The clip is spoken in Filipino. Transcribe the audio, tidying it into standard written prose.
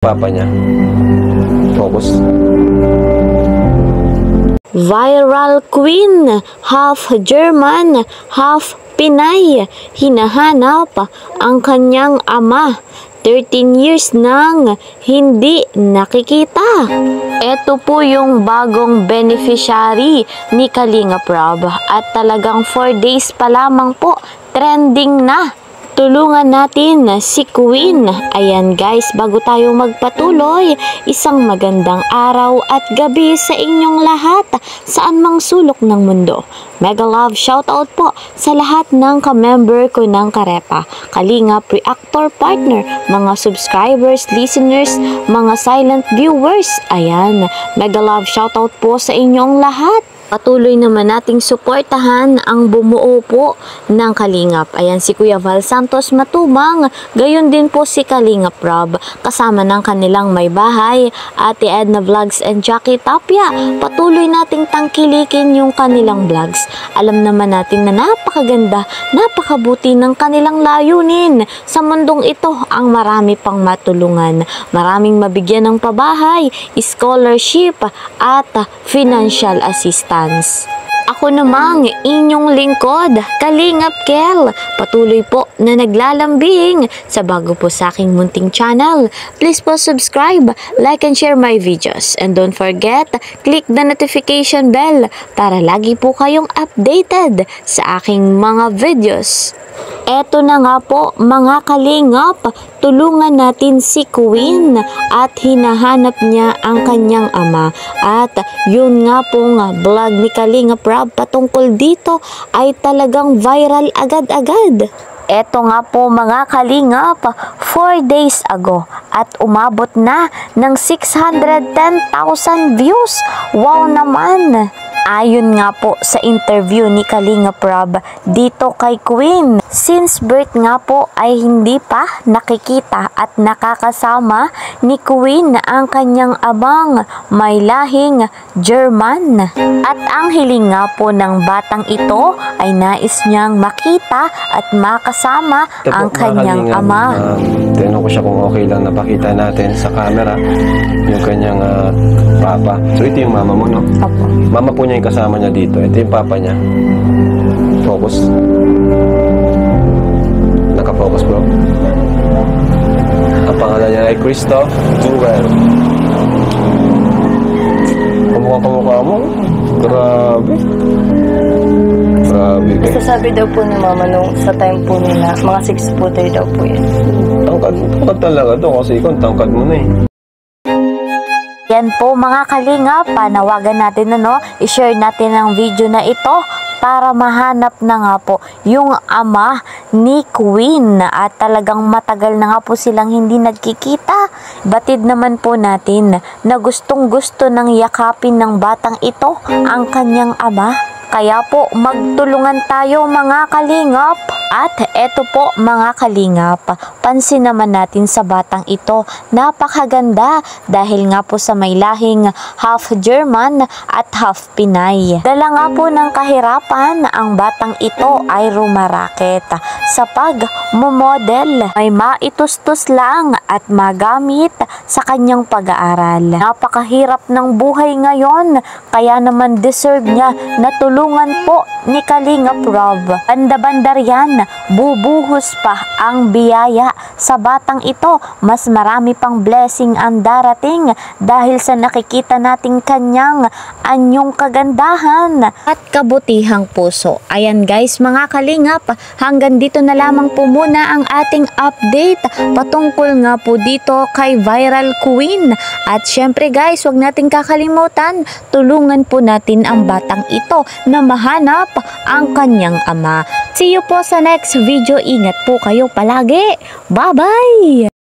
Papa niya. Focus. Viral queen, half German, half Pinay, hinahanap ang kanyang ama. 13 years nang hindi nakikita. Ito po yung bagong beneficiary ni Kalinga Prab at talagang 4 days pa lamang po trending na. Tulungan natin si Queen. Ayan guys, bago tayo magpatuloy, isang magandang araw at gabi sa inyong lahat saan mang sulok ng mundo. Mega love shoutout po sa lahat ng ka-member ko ng Karepa, Kalingap Reactor Partner, mga subscribers, listeners, mga silent viewers. Ayan, mega love shoutout po sa inyong lahat. Patuloy naman nating suportahan ang bumuo po ng Kalingap. Ayan si Kuya Val Santos Matubang, gayon din po si Kalinga Prab, kasama ng kanilang may bahay, Ate Edna Vlogs and Jackie Tapia. Patuloy nating tangkilikin yung kanilang vlogs. Alam naman natin na napakaganda, napakabuti ng kanilang layunin. Sa mundong ito ang marami pang matulungan, maraming mabigyan ng pabahay, scholarship at financial assistance. Ako namang inyong lingkod, Kalingap Kel, patuloy po na naglalambing sa bago po sa aking munting channel. Please po subscribe, like and share my videos. And don't forget, click the notification bell para lagi po kayong updated sa aking mga videos. Eto na nga po mga Kalingap, tulungan natin si Queen at hinahanap niya ang kanyang ama. At yun nga pong vlog ni Kalinga Prab patungkol dito ay talagang viral agad-agad. Eto nga po mga Kalingap, 4 days ago at umabot na ng 610,000 views. Wow naman! Ayon nga po sa interview ni Kalinga Prab dito kay Queen, since birth nga po ay hindi pa nakikita at nakakasama ni Queen ang kanyang abang may lahing German. At ang hiling nga po ng batang ito ay nais niyang makita at makasama ang kanyang ama. Tinanong ko siya kung okay lang napakita natin sa camera yung kanyang papa. So ito yung mama mo, no? Opo. Mama po niya yung kasama niya dito. Ito yung papa niya. Focus. Naka-focus, bro. Ang pangalan niya ay Christoph Jewel. Kumukha mo. Grabe. Grabe. Sasabi daw po ni mama nung sa time po nila, mga 6 footer daw po yun. Tangkad talaga to kasi ikaw tangkad mo na eh. Yan po mga Kalingap, panawagan natin i-share natin ang video na ito para mahanap na nga po yung ama ni Queen at talagang matagal na nga po silang hindi nagkikita. Batid naman po natin na gustong gusto ng yakapin ng batang ito ang kanyang ama. Kaya po magtulungan tayo mga Kalingap. At eto po mga Kalingap, pansin naman natin sa batang ito, napakaganda dahil nga po sa may lahing half German at half Pinay. Dala nga po ng kahirapan ang batang ito ay rumaraket sa pag-model. May maitustos lang at magamit sa kanyang pag-aaral. Napakahirap ng buhay ngayon, kaya naman deserve niya na tulungan po ni Kalinga Prab. Banda-banda yan, bubuhos pa ang biyaya sa batang ito. Mas marami pang blessing ang darating dahil sa nakikita nating kanyang anyong kagandahan at kabutihang puso. Ayan guys mga Kalingap, hanggang dito na lamang po muna ang ating update patungkol nga po dito kay Viral Queen. At syempre guys, wag nating kakalimutan, tulungan po natin ang batang ito na mahanap ang kanyang ama. See you po sa next video. Ingat po kayo palagi. Bye-bye!